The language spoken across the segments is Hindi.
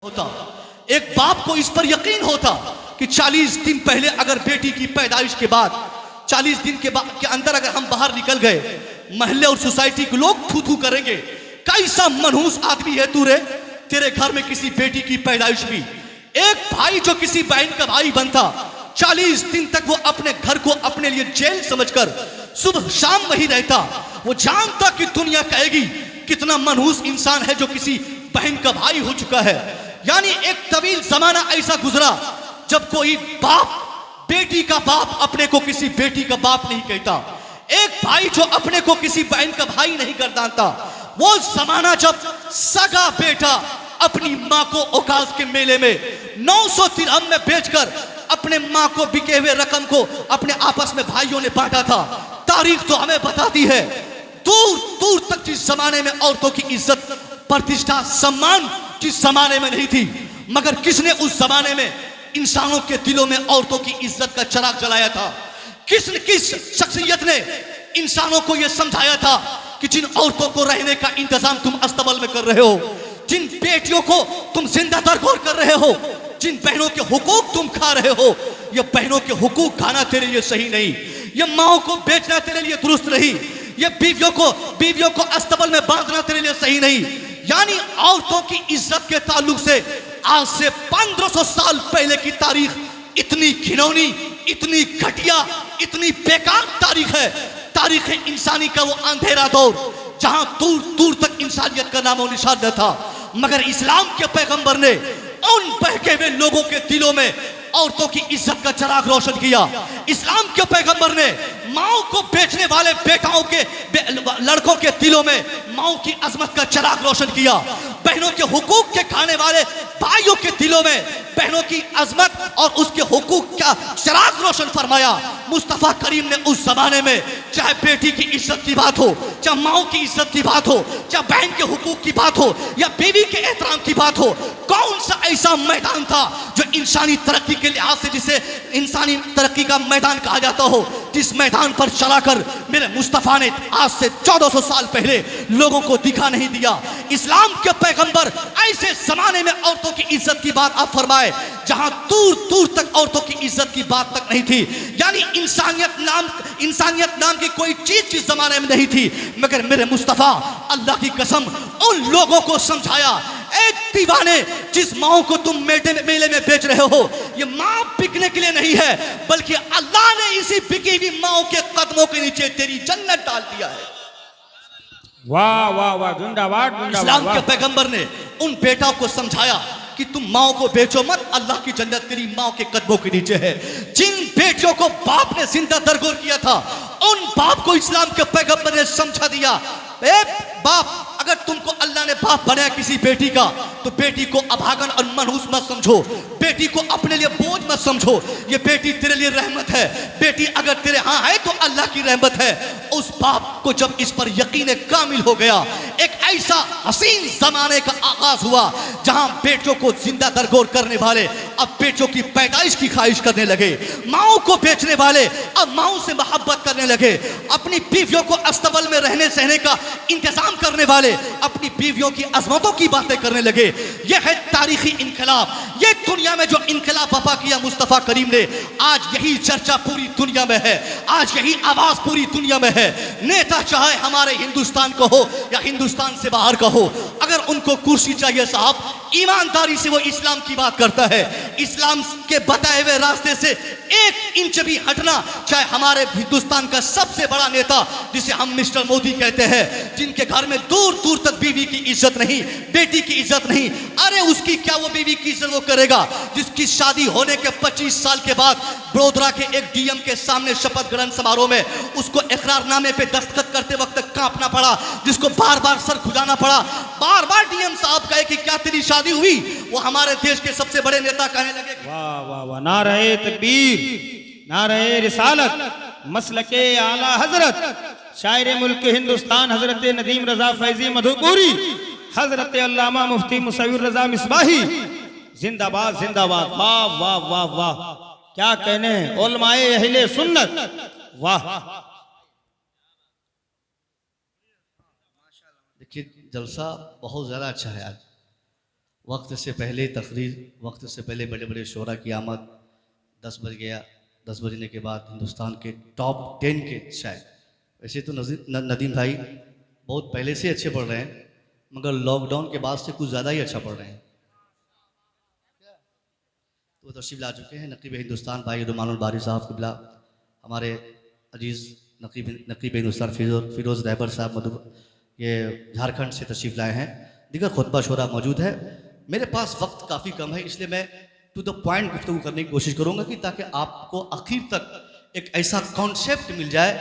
होता, एक बाप को इस पर यकीन होता कि 40 दिन पहले अगर बेटी की पैदाइश के बाद 40 दिन के अंदर अगर हम बाहर निकल गए, महल्ले और सोसाइटी के लोग थू थू करेंगे, कैसा मनहूस आदमी है तू रे, तेरे घर में किसी बेटी की पैदाइश हुई। एक भाई जो किसी बहन का भाई बनता, 40 दिन तक वो अपने घर को अपने लिए जेल समझकर सुबह शाम वही रहता। वो जानता कि दुनिया कहेगी कितना मनहूस इंसान है जो किसी बहन का भाई हो चुका है। यानी एक तवील जमाना ऐसा गुजरा जब कोई बाप बेटी का बाप अपने को किसी बेटी का बाप नहीं कहता, एक भाई जो अपने को किसी बहन का भाई नहीं कर जानता। वो जमाना जब सगा बेटा अपनी माँ को औकाज के मेले में 900 दिरहम में बेचकर अपने माँ को बिके हुए रकम को अपने आपस में भाइयों ने बांटा था। तारीख तो हमें बताती है, दूर दूर तक जिस जमाने में औरतों की इज्जत प्रतिष्ठा सम्मान जिस जमाने में नहीं थी, मगर किसने उस जमाने में इंसानों के दिलों में औरतों की इज्जत का चिराग जलाया था? किस शख्सियत ने इंसानों को यह समझाया था कि जिन औरतों को रहने का इंतजाम तुम अस्तबल में कर रहे हो, जिन बेटियों को तुम जिंदा दरगोर कर रहे हो, जिन बहनों के हुकूक तुम खा रहे हो, ये बहनों के हुकूक खाना तेरे लिए सही नहीं, ये माओ को बेचना तेरे लिए दुरुस्त नहीं, ये बीवियों को अस्तबल में बांधना तेरे लिए सही नहीं। यानी औरतों की इज्जत के ताल्लुक से आज से 1500 साल पहले की तारीख इतनी घिनौनी, इतनी घटिया, इतनी बेकार तारीख है। तारीख इंसानी का वो अंधेरा दौर जहां दूर दूर तक इंसानियत का नामो निशान न था, मगर इस्लाम के पैगंबर ने उन बहके हुए लोगों के दिलों में औरतों की इज्जत का चिराग रोशन किया। इस्लाम के पैगंबर ने माओ को बेचने वाले बेटाओं के लड़कों के दिलों में माओ की अजमत का चिराग रोशन किया। बहनों के हुकूक के खाने वाले भाइयों के दिलों में बहनों की अजमत और उसके हुकूक का चिराग रोशन फरमाया। मुस्तफ़ा करीम ने उस जमाने में चाहे बेटी की इज्जत की बात हो, चाहे माओ की इज्जत की बात हो, चाहे बहन के हुकूक की बात हो या बीवी के एहतराम की बात हो, कौन सा ऐसा मैदान था जो इंसानी तरक्की के लिहाज से जिसे इंसानी तरक्की का मैदान कहा जाता हो, जिस मैदान पर चलाकर मेरे मुस्तफ़ा ने आज से 1400 साल पहले लोगों को दिखा नहीं दिया। इस्लाम के पैगंबर ऐसे जमाने में औरतों की इज्जत की बात आप फरमाए जहां दूर दूर तक औरतों की इज्जत की बात तक नहीं थी। यानी इंसानियत नाम की कोई चीज जिस जमाने में नहीं थी, मगर मेरे मुस्तफ़ा अल्लाह की कसम उन लोगों को समझाया, एक दीवाने जिस माओ को तुम मेले में बेच रहे हो, ये माँ बिकने के लिए नहीं है, बल्कि अल्लाह ने इसी बिकी हुई माओ के कदमों के नीचे तेरी जन्नत डाल दिया है। वाह वाह वाह, जिंदाबाद। इस्लाम के पैगंबर ने उन बेटाओं को समझाया कि तुम माओ को बेचो मत, अल्लाह की जन्नत तेरी माओ के कदमों के नीचे है। जिन बेटियों को बाप ने जिंदा दरगोर किया था, उन बाप को इस्लाम के पैगंबर ने समझा दिया, ए बाप, अगर तुमको अल्लाह ने बाप बनाया किसी बेटी का, तो बेटी को अभागन और मनहूस मत समझो, बेटी को अपने लिए बोझ मत समझो। ये बेटी तेरे लिए रहमत है, बेटी अगर तेरे हाँ है तो अल्लाह की रहमत है। उस बाप को जब इस पर यकीन कामिल हो गया, एक ऐसा हसीन जमाने का आगाज हुआ जहां बेटियों को जिंदा दरगोर करने वाले अब बेटियों की पैदाइश की ख्वाहिश करने लगे, माओ को बेचने वाले अब माओ से मोहब्बत करने लगे, अपनी बीवियों को अस्तबल में रहने सहने का इंतजाम करने वाले अपनी बीवियों की अजमतों की बातें करने लगे। यह है तारीखी इनकलाब। ये दुनिया में जो इनकलाब बपा किया मुस्तफ़ा करीम ने, आज यही चर्चा पूरी दुनिया में है, आज यही आवाज पूरी दुनिया में है। नेता चाहे हमारे हिंदुस्तान को हो या हिंदुस्तान से बाहर का हो, अगर उनको कुर्सी चाहिए साहब, ईमानदारी से वो इस्लाम की बात करता है। इस्लाम के बताए हुए रास्ते से 1 इंच भी हटना, चाहे हमारे हिंदुस्तान का सबसे बड़ा नेता जिसे हम मिस्टर मोदी कहते हैं, जिनके घर में दूर दूर तक बीवी की इज्जत नहीं, बेटी की इज्जत नहीं, अरे उसकी क्या वो बीवी की इज्जत वो करेगा जिसकी शादी होने के 25 साल के बाद बड़ोदरा के एक डीएम के सामने शपथ ग्रहण समारोह में उसको इकरारनामे पे दस्तखत करते वक्त कांपना पड़ा, जिसको बार बार सर खुजाना पड़ा, बार बार डीएम साहब कहे कि क्या तेरी शादी हुई, वो हमारे देश के सबसे बड़े नेता कहने लगे, वाह वाह वाह, नारे तकबीर, नारे रिसालत, मसलके आला हजरत, शायर मुल्क हिंदुस्तान हजरत नदीम रजा फैजी मधुपुरी, हजरत अल्लामा मुफ्ती मुसव्विर रजा मिसबाही, जिंदाबाद जिंदाबाद। वाह वाह वाह वाह, क्या कहने उलमाए अहले सुन्नत, वाह। देखिए जलसा बहुत ज्यादा अच्छा है आज। वक्त से पहले तकरीर, वक्त से पहले बड़े बड़े शोरा की आमद, 10 बज गया। 10 बजने के बाद हिंदुस्तान के टॉप 10 के शायद, वैसे तो नदीम भाई बहुत पहले से अच्छे पढ़ रहे हैं, मगर लॉकडाउन के बाद से कुछ ज़्यादा ही अच्छा पढ़ रहे हैं। तो तशरीफ ला चुके हैं नकीब हिंदुस्तान भाई रुमानुल बारी साहब किबला, हमारे अजीज़ नकीब हिंदुस्तान फिरोज़ रहबर साहब मधु, ये झारखंड से तशरीफ़ लाए हैं। दीगर खुतबा शोरा मौजूद है। मेरे पास वक्त काफ़ी कम है, इसलिए मैं टू द पॉइंट गुफ्तगू करने की कोशिश करूँगा कि ताकि आपको आखिर तक एक ऐसा कॉन्सेप्ट मिल जाए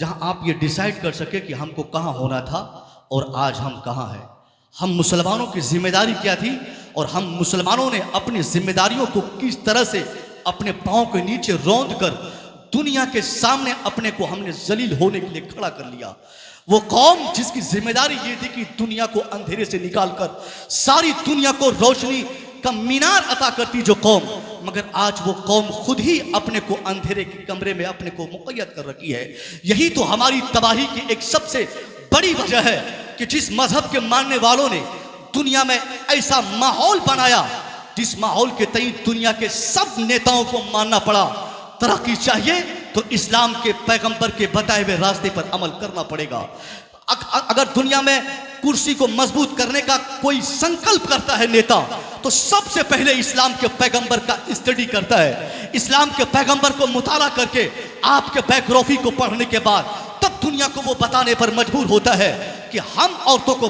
जहाँ आप ये डिसाइड कर सके कि हमको कहाँ होना था और आज हम कहाँ हैं। हम मुसलमानों की जिम्मेदारी क्या थी और हम मुसलमानों ने अपनी जिम्मेदारियों को किस तरह से अपने पाँव के नीचे रौंद कर दुनिया के सामने अपने को हमने जलील होने के लिए खड़ा कर लिया। वो कौम जिसकी जिम्मेदारी ये थी कि दुनिया को अंधेरे से निकालकर सारी दुनिया को रोशनी का मीनार अता करती जो कौम, मगर आज वो कौम खुद ही अपने को अंधेरे के कमरे में अपने को मुक़य्यद कर रखी है। यही तो हमारी तबाही की एक सबसे बड़ी वजह है कि जिस मजहब के मानने वालों ने दुनिया में ऐसा माहौल बनाया जिस माहौल के तई दुनिया के सब नेताओं को मानना पड़ा। तरक्की चाहिए तो इस्लाम के पैगंबर के बताए हुए रास्ते पर अमल करना पड़ेगा। अगर दुनिया में कुर्सी को मजबूत करने का कोई संकल्प करता है नेता, तो सबसे पहले इस्लाम के पैगंबर का स्टडी करता है। इस्लाम के पैगंबर को मुताला करके आपके बायोग्राफी को पढ़ने के बाद तब दुनिया को वो बताने पर मजबूर होता है कि हम औरतों को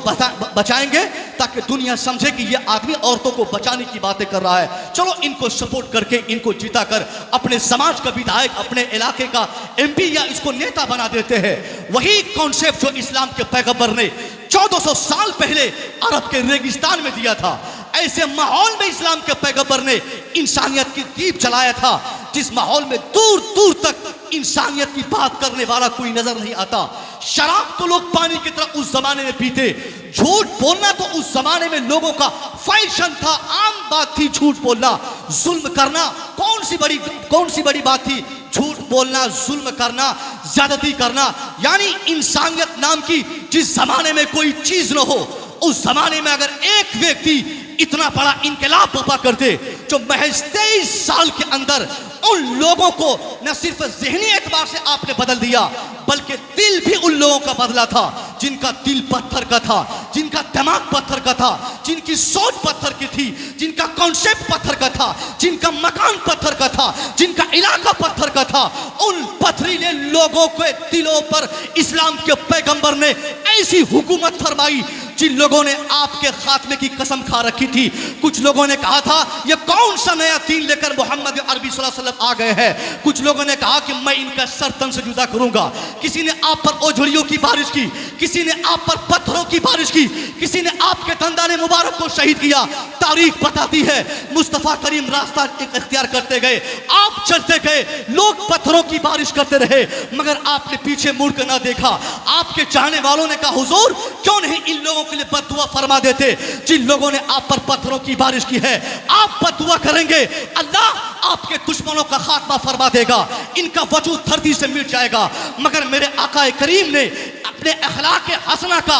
बचाएंगे ताकि दुनिया समझे कि ये आदमी औरतों को बचाने की बातें कर रहा है। चलो इनको सपोर्ट करके इनको जिताकर अपने समाज का विधायक, अपने इलाके का एमपी या इसको नेता बना देते हैं। वही कॉन्सेप्ट जो इस्लाम के पैगंबर ने 1400 साल पहले अरब के रेगिस्तान में दिया था, ऐसे माहौल में इस्लाम के पैगंबर ने इंसानियत की दीप जलाया था जिस माहौल में दूर दूर तक इंसानियत की बात करने वाला कोई नजर नहीं आता। शराब तो लोग पानी की तरह उस जमाने में पीते, झूठ बोलना तो उस जमाने में लोगों का फैशन था, आम बात थी झूठ बोलना। जुल्म करना कौन सी बड़ी बात थी? झूठ बोलना, जुल्म करना, ज्यादती करना, यानी इंसानियत नाम की जिस जमाने में कोई चीज न हो, उस जमाने में अगर एक व्यक्ति इतना बड़ा इनकलाब बर्पा करते जो महज 23 साल के अंदर उन लोगों को न सिर्फ ज़हनी एतबार से आपने बदल दिया बल्कि दिल भी उन लोगों का बदला था जिनका दिल पत्थर का था, जिनका दिमाग पत्थर का था, जिनकी सोच पत्थर की थी, जिनका कॉन्सेप्ट पत्थर का था, जिनका मकान पत्थर का था, जिनका इलाका पत्थर का था। उन पथरीले लोगों के दिलों पर इस्लाम के पैगंबर ने ऐसी हुकूमत फरमाई जिन लोगों ने आपके खात्मे की कसम खा रखी थी। कुछ लोगों ने कहा था ये कौन सा नया दीन लेकर मोहम्मद अरबी सल्लल्लाहु अलैहि वसल्लम आ गए हैं। कुछ लोगों ने कहा कि मैं इनका सर तन से जुदा करूंगा। किसी ने आप पर ओझड़ियों की बारिश की, किसी ने आप पर पत्थरों की बारिश की, किसी ने आपके दंदाने मुबारक को शहीद किया। तारीख बताती है मुस्तफ़ा करीम रास्ता इख्तियार करते गए, आप चलते गए, लोग पत्थरों की बारिश करते रहे, मगर आपने पीछे मुड़ कर ना देखा। आपके चाहने वालों ने कहा हुजूर क्यों नहीं इन लोगों के लिए बद्दुआ फरमा देते जिन लोगों ने आप पर पत्थरों की बारिश की है। आप बद्दुआ करेंगे, अल्लाह आपके दुश्मनों का खात्मा फरमा देगा, इनका वजूद धरती से मिट जाएगा। मगर मेरे आका करीम ने अपने अखलाक हसना का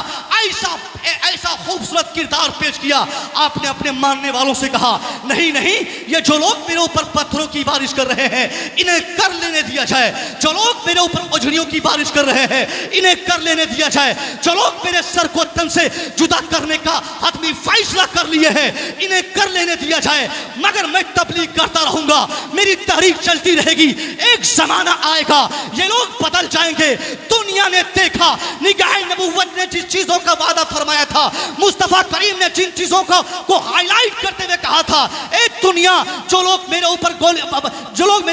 ऐसा खूबसूरत किरदार पेश किया। आपने अपने मानने वालों से कहा नहीं नहीं, ये जो लोग मेरे ऊपर पत्थरों की बारिश कर रहे हैं इन्हें कर लेने दिया जाए। जो लोग मेरे ऊपर ओझड़ियों की बारिश कर रहे हैं इन्हें कर लेने दिया जाए। जो लोग मेरे सर को तन से जुदा करने का हतमी फैसला कर लिए हैं इन्हें कर लेने दिया जाए। मगर मैं तबलीग करता रहूंगा, मेरी तहरीक चलती रहेगी। एक जमाना आएगा ये लोग बदल जाएंगे। दुनिया ने देखा, निगाह नबुव्वत ने जिस चीजों का वादा फरमाया था, मुस्तफा करीम ने जिन चीजों को हाईलाइट करते हुए कहा था, ए दुनिया जो लोग मेरे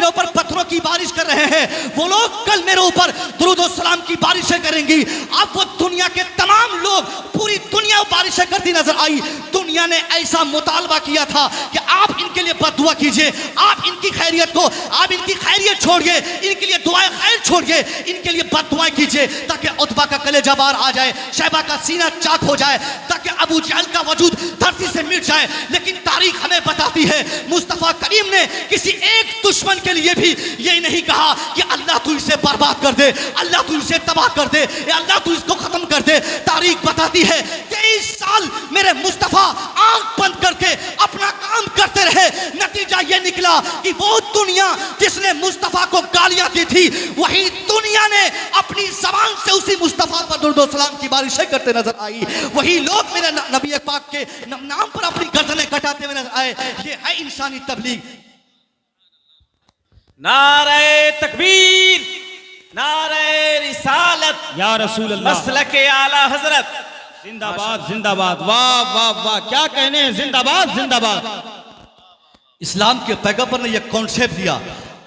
ऊपर पत्थरों की बारिश कर रहे हैं वो लोग कल मेरे ऊपर दुरूद और सलाम की बारिशें करेंगी। अब वो दुनिया के तमाम लोग, पूरी दुनिया बारिशें करती नजर आई। दुनिया ने ऐसा मुतालबा किया था कि आप इनके लिए बददुआ कीजिए, आप इनकी खैरियत को, आप इनकी खैरियत छोड़िए, इनके लिए दुआएं खैर छोड़िए, इनके लिए बददुआएं कीजिए ताकि उतबा का कलेजा बाहर आ जाए, शैबा का सीना चाक हो जाए, ताकि अबू जहल का वजूद धरती से मिट जाए। लेकिन तारीख हमें बताती है मुस्तफा करीम ने किसी एक दुश्मन के लिए भी ये नहीं कहा कि अल्लाह तू इसे बर्बाद कर दे, अल्लाह तू इसे तबाह कर दे, या अल्लाह तू इसको खत्म कर दे। तारीख बताती है 23 साल मेरे मुस्तफा आंख बंद करके अपना काम करते रहे। नतीजा ये निकला कि वो दुनिया जिसने मुस्तफा को गालियां दी थी, वही दुनिया ने अपनी जबान से उसी मुस्तफा पर दुरूद व सलाम की बारिशें करते नजर आई। वही लोग मेरे नबी पाक के नाम पर अपनी गर्दनें कटाते हुए नजर आए। ये है इंसानी तबलीग। नारे तकबीर, नारे रिसालत, या रसूल अल्लाह, मसलके आला हजरत, जिंदाबाद जिंदाबाद, वाह वाह वाह, क्या कहने हैं, जिंदाबाद जिंदाबाद। इस्लाम के पैगंबर ने यह कॉन्सेप्ट दिया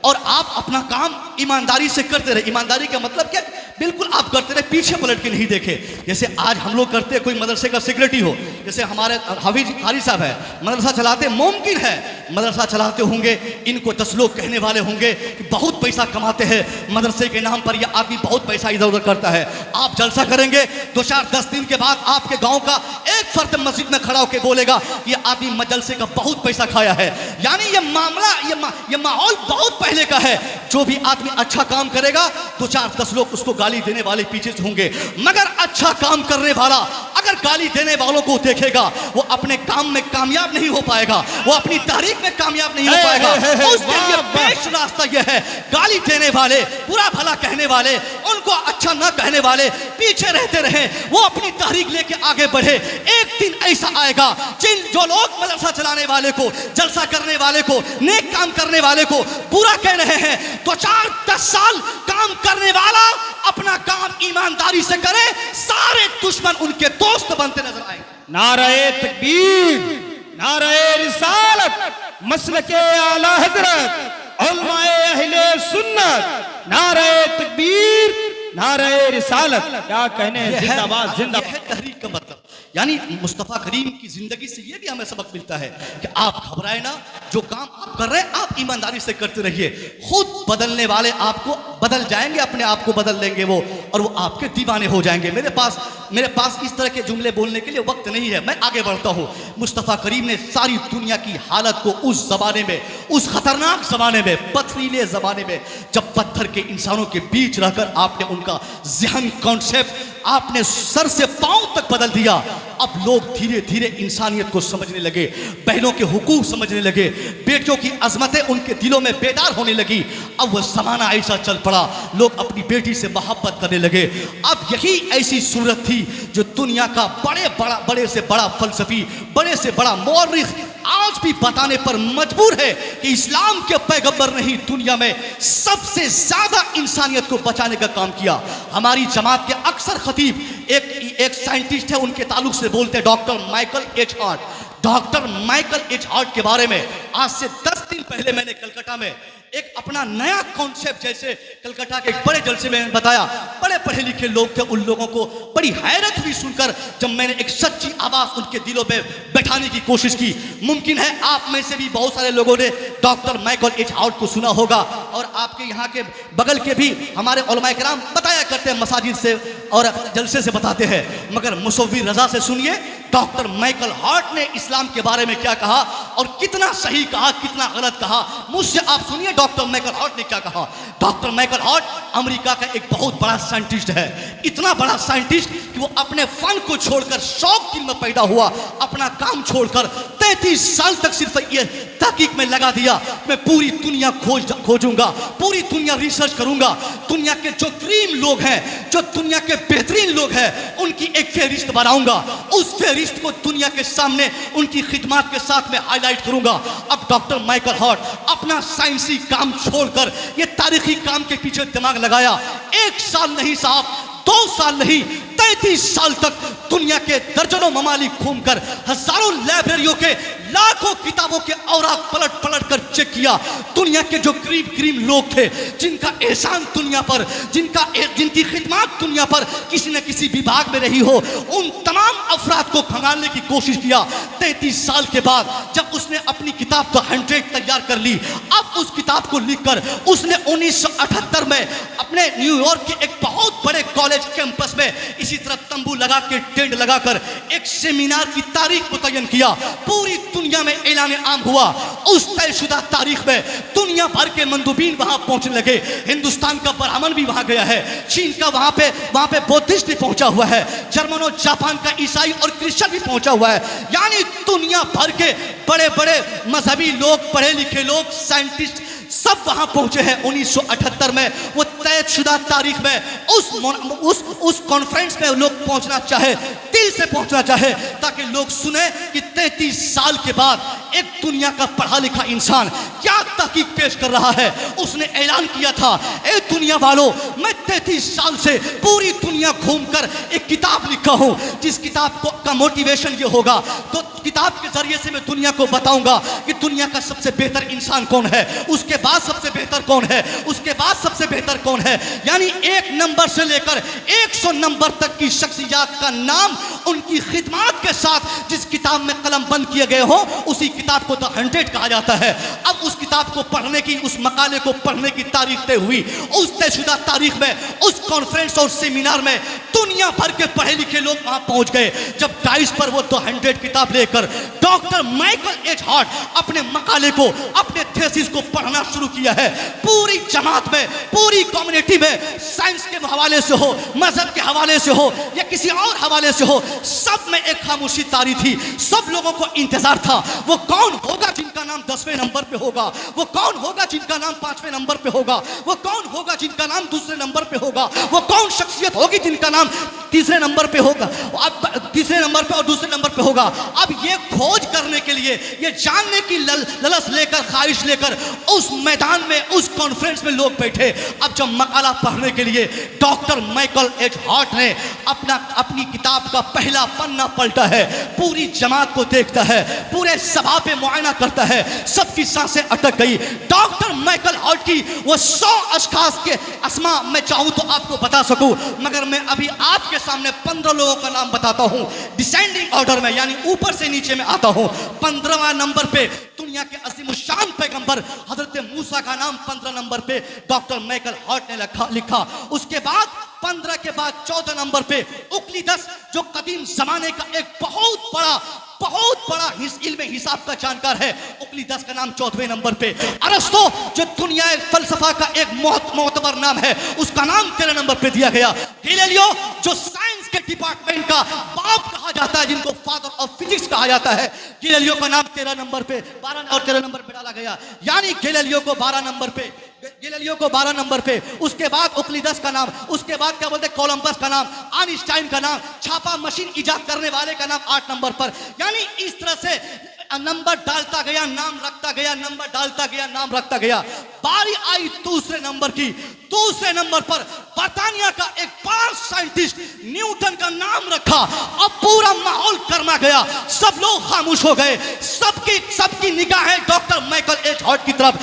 और आप अपना काम ईमानदारी से करते रहे। ईमानदारी का मतलब क्या? बिल्कुल आप करते रहे, पीछे पलट के नहीं देखे। जैसे आज हम लोग करते हैं, कोई मदरसे का सेक्रेटरी हो, जैसे हमारे हाफिज कारी साहब है, मदरसा चलाते, मुमकिन है मदरसा चलाते होंगे, इनको 10 लोग कहने वाले होंगे कि बहुत पैसा कमाते हैं मदरसे के नाम पर, यह आदमी बहुत पैसा इधर उधर करता है। आप जलसा करेंगे, 2-4-10 दिन के बाद आपके गांव का एक फर्द मस्जिद में खड़ा होकर बोलेगा ये आदमी मजलसे का बहुत पैसा खाया है। यानी ये मामला, ये माहौल बहुत पहले का है। जो भी आदमी अच्छा काम करेगा, 2-4-10 लोग उसको गाली देने वाले पीछे से होंगे, मगर अच्छा काम करने वाला अगर गाली देने वालों को देखेगा, वो अपने काम में कामयाब नहीं हो पाएगा, वो अपनी तारीख में कामयाब नहीं हो पाएगा। उसके लिए बेस्ट रास्ता यह है, गाली देने वाले, बुरा भला कहने वाले, उनको अच्छा ना कहने वाले पीछे रहते रहे, वो अपनी तारीख लेके आगे बढ़े। एक दिन ऐसा आएगा जो लोग मदरसा चलाने वाले को, जलसा करने वाले को, नेक काम करने वाले को बुरा कह रहे हैं, 2-4-10 साल काम करने वाला अपना काम ईमानदारी से करे, सारे दुश्मन उनके दोस्त बनते नजर आएंगे। नारे तकबीर, नारे रिसालत, मसलके आला हजरत, उलमाए अहले सुन्नत, नारे तकबीर, नारे रिसालत, क्या कहने हैं, जिंदाबाद जिंदाबाद। यह है तहरीक का मतलब। यानी मुस्तफ़ा करीम की जिंदगी से यह भी हमें सबक मिलता है कि आप घबराए ना, जो काम आप कर रहे हैं आप ईमानदारी से करते रहिए। खुद बदलने वाले आपको बदल जाएंगे, अपने आप को बदल लेंगे वो, और वो आपके दीवाने हो जाएंगे। मेरे पास इस तरह के जुमले बोलने के लिए वक्त नहीं है, मैं आगे बढ़ता हूँ। मुस्तफ़ा करीम ने सारी दुनिया की हालत को उस जमाने में, उस खतरनाक जमाने में, पथरीले जमाने में, जब पत्थर के इंसानों के बीच रहकर आपने उनका ज़हन कॉन्सेप्ट आपने सर से पांव तक बदल दिया। अब लोग धीरे धीरे इंसानियत को समझने लगे, बहनों के हुकूक समझने लगे, बेटियों की अजमतें उनके दिलों में बेदार होने लगी। अब वह ज़माना ऐसा चल पड़ा, लोग अपनी बेटी से मोहब्बत करने लगे। अब यही ऐसी सूरत थी जो दुनिया का बड़े से बड़ा फलसफी, बड़े से बड़ा मौर्रिख आज भी बताने पर मजबूर है कि इस्लाम के पैगंबर ने ही दुनिया में सबसे ज्यादा इंसानियत को बचाने का काम किया। हमारी जमात के अक्सर खतीब एक साइंटिस्ट है, उनके ताल्लुक से बोलते हैं, doctor Michael H heart. Doctor Michael H heart के बारे में आज से 10 दिन पहले मैंने कलकत्ता में एक अपना नया कॉन्सेप्ट, जैसे कलकत्ता के एक बड़े जलसे में बताया, बड़े पढ़े लिखे लोग थे, उन लोगों को बड़ी हैरत हुई सुनकर जब मैंने एक सच्ची आवाज़ उनके दिलों पे बैठाने की कोशिश की। मुमकिन है आप में से भी बहुत सारे लोगों ने डॉक्टर माइकल एच हार्ट को सुना होगा, और आपके यहाँ के बगल के भी हमारे उलमाए किराम बताया करते हैं, मसाजिद से और जलसे से बताते हैं। मगर मुसव्विर रजा से सुनिए डॉक्टर माइकल हार्ट ने इस्लाम के बारे में क्या कहा और कितना सही कहा, कितना गलत कहा। मुझसे आप सुनिए डॉक्टर माइकल हार्ट ने क्या कहा। डॉक्टर माइकल हार्ट अमेरिका का एक बहुत बड़ा साइंटिस्ट है, इतना बड़ा साइंटिस्ट कि वो अपने फन को छोड़कर शौक दिल में पैदा हुआ, अपना काम छोड़कर 33 साल तक सिर्फ ये तहकीक में लगा दिया, मैं पूरी दुनिया खोजूंगा, पूरी दुनिया रिसर्च करूंगा, दुनिया के जो क्रीम लोग हैं, जो दुनिया के बेहतरीन लोग हैं, उनकी एक फेहरिस्त बनाऊंगा, उस फेहरिस्त को दुनिया के सामने उनकी खिदमत के साथ में हाईलाइट करूंगा। अब डॉक्टर माइकल हार्ट अपना साइंसी काम छोड़कर ये तारीखी काम के पीछे दिमाग लगाया। 1 साल नहीं साहब, 2 साल नहीं, 33 साल तक दुनिया के दर्जनों ममालिक घूमकर, हजारों लाइब्रेरियों के लाखों किताबों के औराक पलट पलट कर चेक किया, दुनिया के जो करीब करीब लोग थे, जिनका एहसान दुनिया पर, जिनकी खिदमत दुनिया पर किसी न किसी विभाग में रही हो, उन तमाम अफराद को खंगालने की कोशिश किया। 33 साल के बाद जब उसने अपनी किताब द 100 तैयार कर ली, अब उस किताब को लिखकर उसने 1978 में अपने न्यूयॉर्क के एक बहुत बड़े कॉलेज कैंपस में इसी तरह तंबू लगा के, टेंट लगाकर एक सेमिनार की तारीख मुतय्यन किया। पूरी दुनिया में ऐलान आम हुआ। उस तयशुदा तारीख में दुनिया भर के मंदुबीन वहां पहुंचने लगे। हिंदुस्तान का ब्राह्मण भी वहां गया है, चीन का वहां पे बुद्धिस्ट भी पहुंचा हुआ है, जर्मन और जापान का ईसाई और क्रिश्चियन भी पहुंचा हुआ है। यानी दुनिया भर के बड़े बड़े मजहबी लोग, पढ़े लिखे लोग, साइंटिस्ट सब वहां पहुंचे हैं। 1978 में वो तयशुदा तारीख में उस कॉन्फ्रेंस में लोग पहुंचना चाहे, दिल से पहुंचना चाहे, ताकि लोग सुने कि 33 साल के बाद एक दुनिया का पढ़ा लिखा इंसान क्या तहकीक पेश कर रहा है। उसने ऐलान किया था, ए दुनिया वालों, मैं 33 साल से पूरी दुनिया घूमकर एक किताब लिखा हूं, जिस किताब का मोटिवेशन ये होगा, तो किताब के जरिए से मैं दुनिया को बताऊंगा कि दुनिया का सबसे बेहतर इंसान कौन है, उसके बाद सबसे बेहतर कौन है, उसके बाद सबसे बेहतर कौन है। यानी 1 नंबर से लेकर 100 नंबर तक की शख्सियत का नाम उनकी खिदमत के साथ जिस किताब में कलम बंद किए गए हो, उसी किताब को द 100 कहा जाता है। अब उस किताब को पढ़ने की, उस मकाले को पढ़ने की तारीख तय हुई। उस तयशुदा तारीख में, उस कॉन्फ्रेंस और सेमिनार में दुनिया भर के पढ़े लिखे लोग वहां पहुंच गए। जब डाइस पर वो द 100 किताब लेकर डॉक्टर माइकल एच हार्ट अपने मकाले को, अपने थीसिस को पढ़ना शुरू किया है, पूरी जमात में, पूरी कम्युनिटी में, साइंस के हवाले से हो, मजहब के हवाले से हो या किसी और हवाले से हो, सब में एक खामोशी तारी थी। सब लोगों को इंतजार था, वो कौन होगा जिनका नाम 10वें नंबर पे होगा, वो कौन होगा जिनका नाम 5वें नंबर पे होगा, वो कौन होगा जिनका नाम दूसरे नंबर पे होगा, वो कौन शख्सियत होगी जिनका नाम तीसरे नंबर पे होगा, अब तीसरे नंबर पे और दूसरे नंबर पे होगा। अब ये खोज करने के लिए, ये जानने की ललस लेकर, ख्वाहिश लेकर उस मैदान में, उस कॉन्फ्रेंस में लोग बैठे। अब जब मकाला पढ़ने के लिए डॉक्टर माइकल एच हार्ट ने अपनी किताब का पहला पन्ना पलटा है, पूरी जमात को देखता है, पूरे सभा पे मुआयना करता है, सबकी सांसें अटक गई। डॉक्टर माइकल हार्ट की वो 100 अशखास के अस्मा मैं चाहूं तो आपको बता सकूं, मगर मैं अभी आपके सामने 15 लोगों का नाम बताता हूं, डिसेंडिंग ऑर्डर में, यानी ऊपर से नीचे में आता हूं। 15वां नंबर पे दुनिया के अज़ीमुश्शान पैगंबर हजरत मूसा का नाम 15 नंबर पे डॉक्टर माइकल हार्ट ने लिखा। उसके बाद 15 के बाद 14 नंबर पे उक्लिदस, जो कदीम जमाने का एक बहुत बड़ा इल्म हिसाब का जानकार है, उक्लिदस का नाम 14वें नंबर पे। अरस्तु, जो दुनिया फलसफा का एक मोतबर नाम है, उसका नाम 13 नंबर पे दिया गया। गैलीलियो, जो साइंस के डिपार्टमेंट का बाप कहा जाता है, जिनको फादर ऑफ फिजिक्स कहा जाता है, गैलीलियो का नाम 13 नंबर पे, 12 और 13 नंबर पे डाला गया। यानी गैलीलियो को 12 नंबर पे, गैलीलियो को 12 नंबर पे, उसके बाद उक्लिदस का नाम, उसके बाद क्या बोलते हैं, कोलंबस का नाम, आइंस्टाइन का नाम, छापा मशीन इजाद करने वाले का नाम 8 नंबर पर। यानी इस तरह से नंबर डालता गया, नाम रखता गया, नंबर डालता गया, नाम रखता गया। बारी आई दूसरे नंबर की। दूसरे नंबर पर बर्तानिया का एक बड़ा साइंटिस्ट न्यूटन का नाम रखा। अब पूरा माहौल गर्मा गया, सब लोग खामोश हो गए, सबकी निगाहें डॉक्टर माइकल एच हार्ट की तरफ।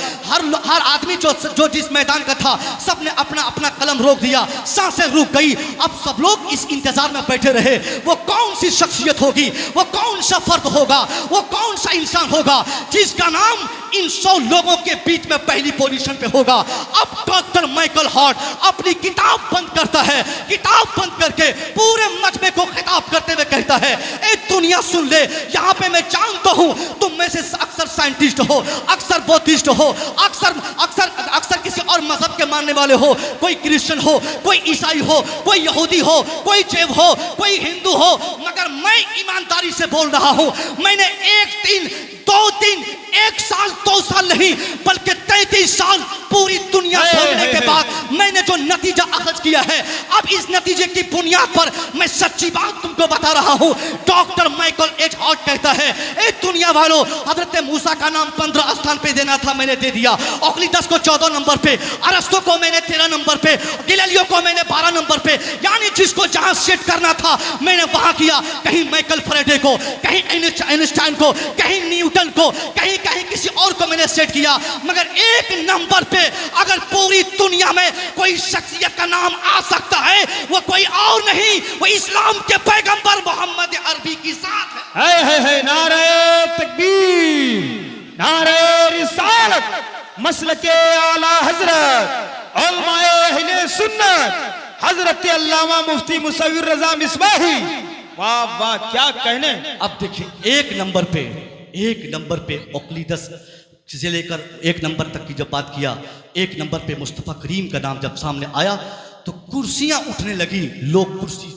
हर आदमी जो जिस मैदान का था, सबने अपना अपना कलम रोक दिया, सांसें रुक गई। अब सब लोग इस इंतजार में बैठे रहे, वो कौन सी शख्सियत होगी, वो कौन सा फर्द होगा, वो कौन सा इंसान होगा जिसका नाम इन 100 लोगों के बीच में पहली पोजीशन पे होगा। अब डॉक्टर माइकल हार्ट अपनी किताब बंद करता है, किताब बंद करके पूरे मजमे को खिताब करते हुए कहता है, ए दुनिया सुन ले, यहाँ पे मैं जानता हूँ तुम में से अक्सर साइंटिस्ट हो, अक्सर बुद्धिस्ट हो, अक्सर किसी और मजहब के मानने वाले हो, कोई क्रिश्चियन हो, कोई ईसाई हो, कोई यहूदी हो, कोई जैव हो, कोई हिंदू हो, मगर मैं ईमानदारी से बोल रहा हूँ, मैंने 1 साल 2 साल नहीं, बल्कि 33 साल पूरी दुनिया घूमने के बाद मैंने मैंने जो नतीजा अखज किया है, अब इस नतीजे की बुनियाद पर मैं सच्ची बात तुमको बता रहा हूं। डॉक्टर माइकल एच हार्ट कहता है, ए दुनिया वालों, हजरत मूसा का नाम 15 स्थान पे देना था, मैंने दे दिया। ऑक्लीदस को 14 नंबर पे, अरस्तु को मैंने 13 नंबर पे, गैलीलियो को मैंने 12 नंबर पे, यानी जिसको जहां सेट करना था मैंने वहां किया। कहीं माइकल फैराडे को, कहीं आइंस्टाइन को, कहीं न्यूटन को, कहीं कहीं किसी और को मैंने सेट किया, मगर एक नंबर पे अगर पूरी दुनिया में कोई शख्सियत का नाम आ सकता है, वो कोई और नहीं, वो इस्लाम के पैगंबर मोहम्मद अरबी की साथ है। नारे तकबीर, नारे रिसालत, मसलके आला हजरत उलमाए अहले सुन्नत हजरत अल्लामा मुफ्ती मुसव्विर रजा मिसबाही। वाह वाह, क्या कहने। अब देखिए, एक नंबर पे ऑक्लीदस से लेकर एक नंबर तक की जब बात किया, एक नंबर पे मुस्तफ़ा करीम का नाम जब सामने आया तो कुर्सियां उठने लगी। लोग कुर्सी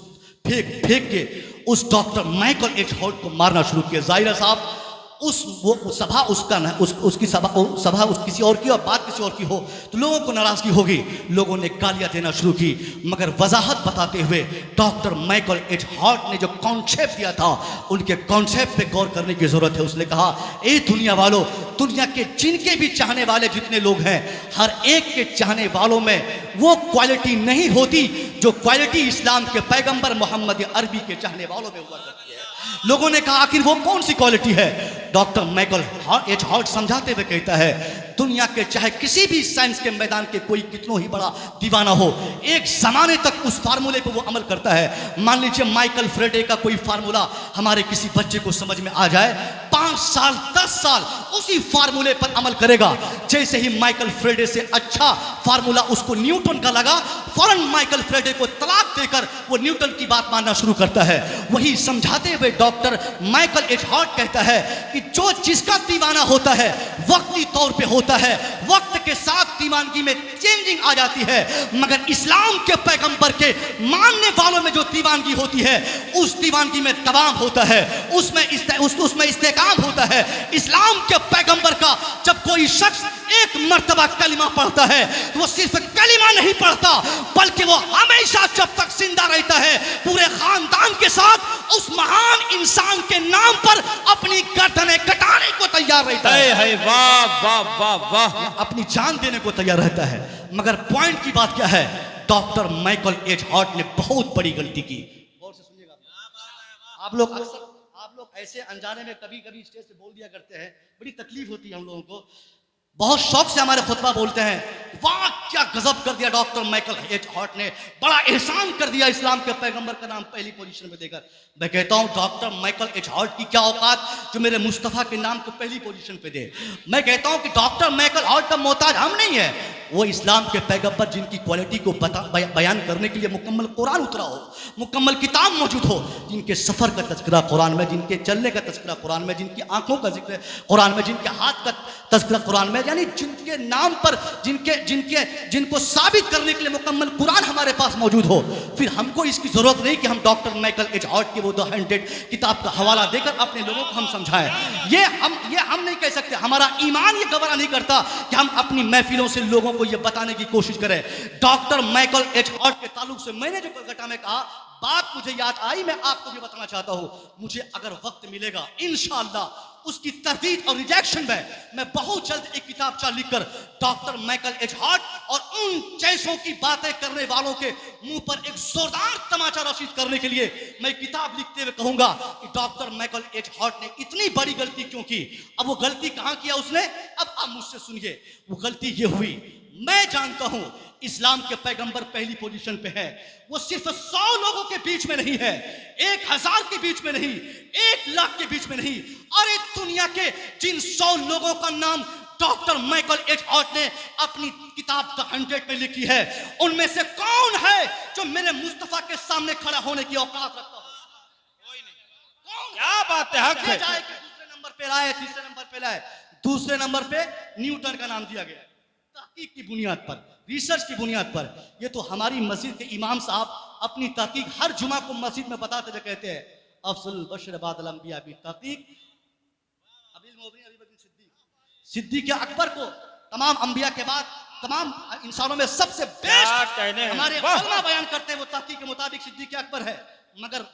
फेंक फेंक के उस डॉक्टर माइकल एच हार्ट को मारना शुरू किया। जाहिर साहब, वो सभा उसका ना, उसकी सभा उस किसी और की और बात किसी और की हो तो लोगों को नाराजगी होगी, लोगों ने गालियां देना शुरू की। मगर वजाहत बताते हुए डॉक्टर माइकल एच हार्ट ने जो कॉन्सेप्ट दिया था, उनके कॉन्सेप्ट पे गौर करने की जरूरत है। उसने कहा, ए दुनिया वालों, दुनिया के जिनके भी चाहने वाले जितने लोग हैं, हर एक के चाहने वालों में वो क्वालिटी नहीं होती जो क्वालिटी इस्लाम के पैगंबर मोहम्मद अरबी के चाहने वालों में हुआ करती है। लोगों ने कहा, आखिर वो कौन सी क्वालिटी है? डॉक्टर माइकल एच हार्ट समझाते हुए कहता है, दुनिया के चाहे किसी भी साइंस के मैदान के कोई कितना ही बड़ा दीवाना हो, एक जमाने तक उस फार्मूले पर वो अमल करता है। मान लीजिए माइकल फैराडे का कोई फार्मूला हमारे किसी बच्चे को समझ में आ जाए, 5 साल 10 साल उसी फार्मूले पर अमल करेगा। जैसे ही माइकल फैराडे से अच्छा फार्मूला उसको न्यूटन का लगा, फौरन माइकल फैराडे को तलाक देकर वो न्यूटन की बात मानना शुरू करता है। वही समझाते हुए डॉक्टर माइकल एच हार्ट कहता है कि जो जिसका दीवाना होता है वक्ती तौर पे होता है, वक्त के साथ दीवानगी में चेंजिंग आ जाती है, मगर इस्लाम के पैगंबर के मानने वालों में जो दीवानगी होती है, उस दीवानगी में तमाम होता है, उसमें इस्तेकाम होता है। इस्लाम के पैगंबर का जब कोई शख्स एक मर्तबा कलिमा पढ़ता है तो वो सिर्फ कलिमा नहीं पढ़ता, बल्कि वो हमेशा जब तक जिंदा रहता है पूरे खानदान के साथ उस महान इंसान के नाम पर अपनी गर्दनें कटाने को तैयार रहता है। वाह वाह वाह वाह, अपनी जान देने को तैयार रहता है। मगर पॉइंट की बात क्या है? डॉक्टर माइकल एच हार्ट ने बहुत बड़ी गलती की। गौर से सुनिएगा। आप लोग ऐसे अनजाने में कभी कभी स्टेज से बोल दिया करते हैं, बड़ी तकलीफ होती है हम लोगों को। बहुत शौक से हमारे खुतबा बोलते हैं, वाह क्या गजब कर दिया डॉक्टर माइकल एच हार्ट ने, बड़ा एहसान कर दिया इस्लाम के पैगंबर का नाम पहली पोजीशन में देकर। मैं कहता हूं, डॉक्टर माइकल एच हार्ट की क्या औकात जो मेरे मुस्तफ़ा के नाम को पहली पोजीशन पे दे। मैं कहता हूं कि डॉक्टर माइकल हार्ट का मोहताज हम नहीं है, वो इस्लाम के पैगंबर जिनकी क्वालिटी को बयान करने के लिए मुकम्मल कुरान उतरा हो, मुकम्मल किताब मौजूद हो, जिनके सफ़र का तज़किरा कुरान में, जिनके चलने का तज़किरा कुरान में, जिनकी आंखों का जिक्र कुरान में, जिनके हाथ का तज़किरा कुरान में, यानी जिनके नाम पर जिनको साबित करने के लिए मुकम्मल कुरान हमारे पास मौजूद हो। फिर हमको इसकी जरूरत नहीं कि हम डॉक्टर माइकल एच हार्ट की वो द 100 किताब का हवाला देकर अपने लोगों को हम समझाएं। ये हम नहीं कह सकते, हमारा ईमान ये गवारा नहीं करता कि हम अपनी महफिलों से लोगों को ये बताने की कोशिश करें। डॉक्टर माइकल एच हार्ट के ताल्लुक से मैंने जो कलकत्ता में कहा, बात मुझे याद आई, मैं आपको भी बताना चाहता हूं। मुझे अगर वक्त मिलेगा इंशाअल्लाह उसकी तरदीद और रिजेक्शन में मैं बहुत जल्द एक किताबचा लिखकर डॉक्टर माइकल एच हार्ट और उन जैसों की बातें करने वालों के मुंह पर एक जोरदार तमाचा रशीद करने के लिए मैं किताब लिखते हुए कहूंगा कि डॉक्टर माइकल एच हार्ट ने इतनी बड़ी गलती क्यों की। अब वो गलती कहां किया उसने, अब आप मुझसे सुनिए। वो गलती ये हुई, मैं जानता हूं इस्लाम के पैगंबर पहली पोजीशन पे है, वो सिर्फ 100 लोगों के बीच में नहीं है, 1000 के बीच में नहीं, 1 लाख के बीच में नहीं। अरे दुनिया के जिन 100 लोगों का नाम डॉक्टर माइकल एच हार्ट ने अपनी किताब द 100 में लिखी है, उनमें से कौन है जो मेरे मुस्तफा के सामने खड़ा होने की औकात रखता हो? कोई नहीं। क्या बात है, हक है। दूसरे नंबर पे लाए, तीसरे नंबर पे लाए, दूसरे नंबर पे न्यूटन का नाम दिया गया तहकीक की बुनियाद पर, रिसर्च की बुनियाद पर। ये तो हमारी मस्जिद के इमाम साहब अपनी तहकीक हर जुमा को मस्जिद में बताते हुए कहते हैं, अफजल बशर बादल अंबिया की तहकीक अबील मोमिनीन अबू बकर सिद्दीक अकबर को तमाम अंबिया के बाद तमाम इंसानों में सबसे क्या बेस्ट कहने हैं, हमारे वाह। उलमा बयान करते हैं वो तहकीक के मुताबिक सिद्दीक अकबर है। मगर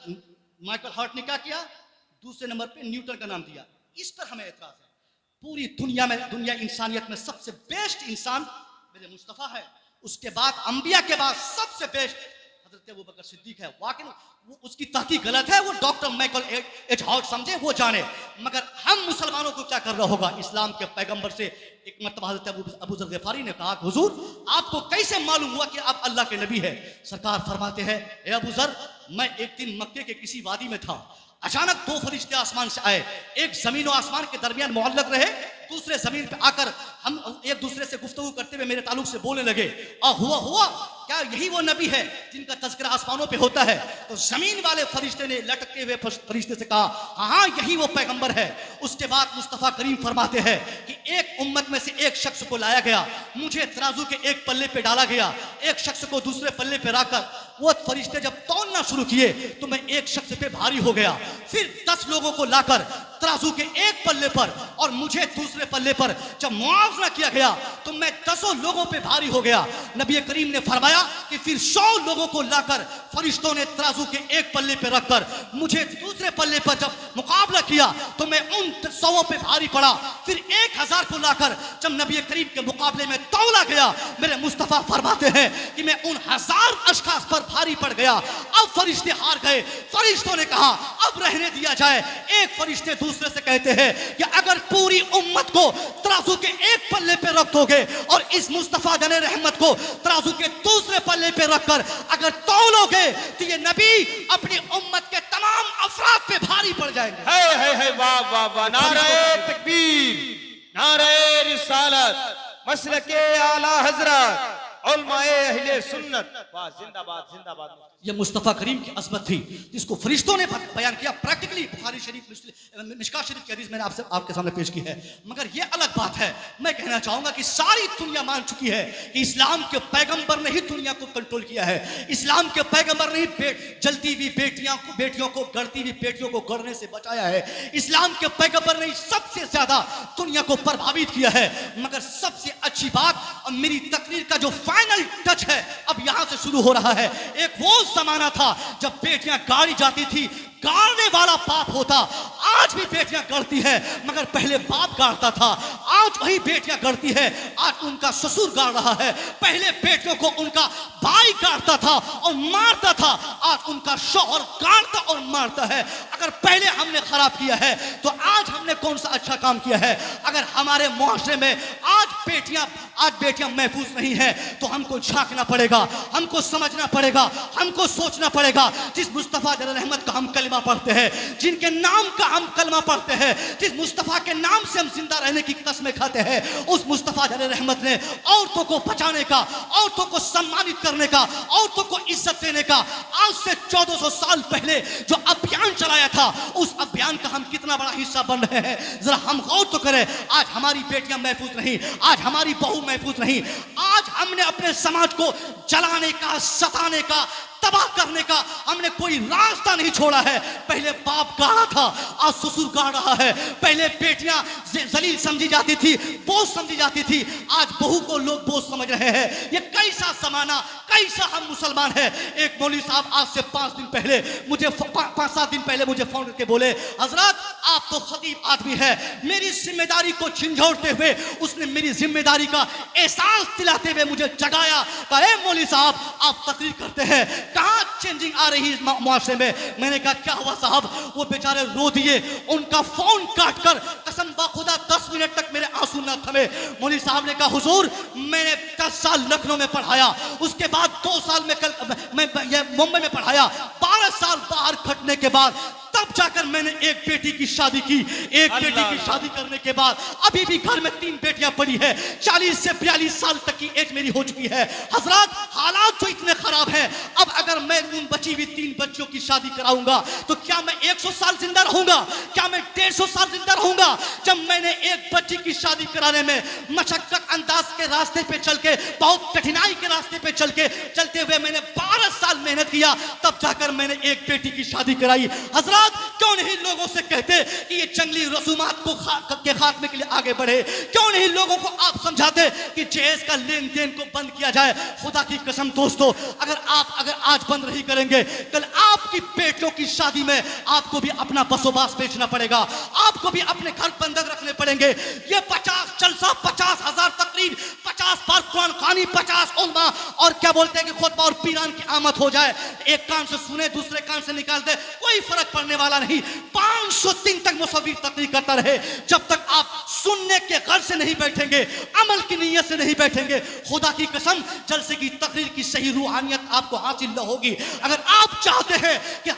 माइकल हार्ट ने क्या किया, दूसरे नंबर पे न्यूटन का नाम दिया। इस पर हमें एतराज है। पूरी दुनिया में, दुनिया इंसानियत में सबसे बेस्ट इंसान मेरे मुस्तफ़ा है। उसके बाद अंबिया के बाद सबसे बेस्ट हजरत अबू बकर सिद्दीक है। वाकई वो उसकी तहकीक गलत है, वो डॉक्टर माइकल एच हार्ट समझे, वो जाने। मगर हम मुसलमानों को क्या करना होगा? इस्लाम के पैगंबर से एक मरतबा हजरत अबू ज़र ग़िफ़ारी ने कहा, हुजूर आपको कैसे मालूम हुआ कि आप अल्लाह के नबी है? सरकार फरमाते हैं, ए अबू ज़र, मैं एक दिन मक्के के किसी वादी में था, अचानक दो फरिश्ते आसमान से आए, एक जमीन और आसमान के दरमियान मुअल्लक रहे, दूसरे जमीन पे आकर हम एक दूसरे से गुफ्तगू करते हुए मेरे ताल्लुक से बोलने लगे, हुआ क्या यही वो नबी है जिनका तज़किरा आसमानों पे होता है? तो जमीन वाले फरिश्ते ने लटकते हुए फरिश्ते से कहा, हाँ यही वो पैगंबर है। उसके बाद मुस्तफ़ा करीम फरमाते हैं कि एक उम्मत में से एक शख्स को लाया गया, मुझे तराजू के एक पल्ले पे डाला गया, एक शख्स को दूसरे पल्ले पे रखकर वो फरिश्ते जब तौलना शुरू किए तो मैं एक शख्स पे भारी हो गया। फिर 10 लोगों को लाकर तराजू के एक पल्ले पर और मुझे दूसरे पल्ले पर जब मुआवजा किया गया तो मैं 10 लोगों पे भारी हो गया। नबी करीम ने फरमाया कि फिर 100 लोगों को लाकर फरिश्तों ने तराजू के एक पल्ले पे रखकर मुझे दूसरे पल्ले पर जब मुकाबला किया तो मैं उन 100 पे भारी पड़ा। फिर 1000 को लाकर जब नबी करीम के मुकाबले में तौला गया, मेरे मुस्तफ़ा फरमाते हैं कि मैं उन 1000 अशखास पर भारी पड़ गया। अब फरिश्ते हार गए। फरिश्तों ने कहा अब रहने दिया जाए। एक फरिश्ते दूसरे से कहते हैं कि अगर पूरी उम्मत को तराजू के एक पल्ले पे रख दोगे और इस मुस्तफ़ा जने रहमत को तराजू के दूसरे पल्ले पे रखकर अगर तौलोगे तो ये नबी अपनी उम्मत के तमाम अफराद पे भारी पड़ जाएंगे। है वाह वाह वाह, नारे तकबीर, नारे रिसालत, मसलके आला हजरत, उलमाए अहले सुन्नत, वाह जिंदाबाद जिंदाबाद। ये मुस्तफ़ा करीम की अज़मत थी जिसको फरिश्तों ने बयान किया। प्रैक्टिकली बुखारी शरीफ, मिशकात शरीफ की हदीस मैंने आपके सामने पेश की है। मगर ये अलग बात है, मैं कहना चाहूँगा कि सारी दुनिया मान चुकी है कि इस्लाम के पैगंबर ने ही दुनिया को कंट्रोल किया है। इस्लाम के पैगंबर ने ही जलती हुई बेटियों को गढ़ती हुई बेटियों को गढ़ने से बचाया है। इस्लाम के पैगंबर ने सबसे ज़्यादा दुनिया को प्रभावित किया है। मगर सबसे अच्छी बात, और मेरी तकरीर का जो फाइनल टच है अब यहाँ से शुरू हो रहा है, एक वो जमाना था जब बेटियां गाड़ी जाती थी, गाड़ने वाला बाप होता। आज भी बेटियां गढ़ती है मगर पहले बाप गाड़ता था, आज वही बेटियां गढ़ती है, आज उनका ससुर गाड़ रहा है। पहले बेटियों को उनका भाई गाड़ता था और मारता था, आज उनका शौहर गाड़ता और मारता है। अगर पहले हमने खराब किया है तो आज हमने कौन सा अच्छा काम किया है? अगर हमारे मुआशरे में आज बेटियां महफूज नहीं है तो हमको झांकना पड़ेगा, हमको समझना पड़ेगा, हमको सोचना पड़ेगा। जिस मुस्तफ़ा जलाल रहमत का हम कलमा पढ़ते हैं, जिनके नाम का हम कलमा पढ़ते हैं, जिस मुस्तफ़ा के नाम से हम जिंदा रहने की कसमें खाते हैं, उस मुस्तफ़ा जलाल रहमत ने औरतों को बचाने का, औरतों को सम्मानित करने का, औरतों को इज्जत देने का आज से 1400 साल पहले जो अभियान चलाया था, उस अभियान का हम कितना बड़ा हिस्सा बन रहे हैं जरा हम गौर तो करें। आज हमारी बेटियां महफूज नहीं, आज हमारी बहू महफूज नहीं, आज हमने अपने समाज को जलाने का, सताने का, तबाह करने का हमने कोई रास्ता नहीं छोड़ा है। पहले बाप गाड़ा था, आज ससुर गाड़ रहा है। पहले बेटियां जलील समझी जाती थी, बोझ समझी जाती थी, आज बहू को लोग बोझ समझ रहे हैं। ये कैसा जमाना, कैसा हम मुसलमान है। एक मौलवी साहब आज से 5 दिन पहले मुझे 5-7 दिन पहले मुझे फोन करके बोले, हजरत आप तो खतीब आदमी है, मेरी जिम्मेदारी को झंझोड़ते हुए उसने मेरी जिम्मेदारी का एहसास दिलाते हुए मुझे जगाया। कहा मौलवी साहब आप तकरीर करते हैं, कहाँ चेंजिंग आ रही है मुआशरे में? मैंने कहा क्या हुआ साहब? वो बेचारे रो दिए, उनका फोन काटकर कसम बाखुदा 10 मिनट तक मेरे आंसू न थमे। मौलवी साहब ने कहा हुजूर मैंने 10 साल लखनऊ में पढ़ाया, उसके बाद 2 साल में मुंबई में पढ़ाया, 12 साल बाहर खटने के बाद तब जाकर मैंने एक बेटी की शादी की। एक बेटी की शादी करने के बाद अभी भी घर में 3 बेटियां पड़ी है। 40 से 42 साल तक की एज मेरी हो चुकी है। हजरत हालात तो इतने खराब हैं, अब अगर मैं उन बची हुई 3 बच्चों की शादी कराऊंगा तो क्या मैं 100 साल जिंदा रहूंगा? क्या मैं 150 साल जिंदा रहूंगा? जब मैंने एक बच्ची की शादी कराने में मशक्कत अंदाज के रास्ते पे चल के, बहुत कठिनाई के रास्ते पे चलते हुए मैंने 12 साल मेहनत किया, तब जाकर मैंने एक बेटी की शादी कराई। हजरत हजरात क्यों नहीं लोगों से कहते कि ये जंगली रसूमात को के खात्मे के लिए आगे बढ़े? क्यों नहीं लोगों को आप समझाते कि जहेज का लेन देन को बंद किया जाए? खुदा की कसम दोस्तों, अगर आज बंद नहीं करेंगे, कल आपकी बेटियों की शादी में आपको भी अपना बसोबास बेचना पड़ेगा, आपको भी अपने घर बंधक रखने पड़ेंगे। ये 50 जलसा, 50,000 तकरीर, 50 बार कुरान खानी, 50 उलमा और क्या बोलते हैं कि खुतबा और पीरान की आमद हो जाए, एक कान से सुने दूसरे कान से निकाल दे, कोई फर्क पड़ने वाला नहीं। 500 दिन तक मुसव्विर तकरीर करता रहे, जब तक आप सुनने के गर्ज से नहीं बैठेंगे, अमल की नीयत से नहीं बैठेंगे, खुदा की कसम जलसे की तकरीर की सही रूहानियत आपको हासिल न होगी। अगर आप चाहते हैं कि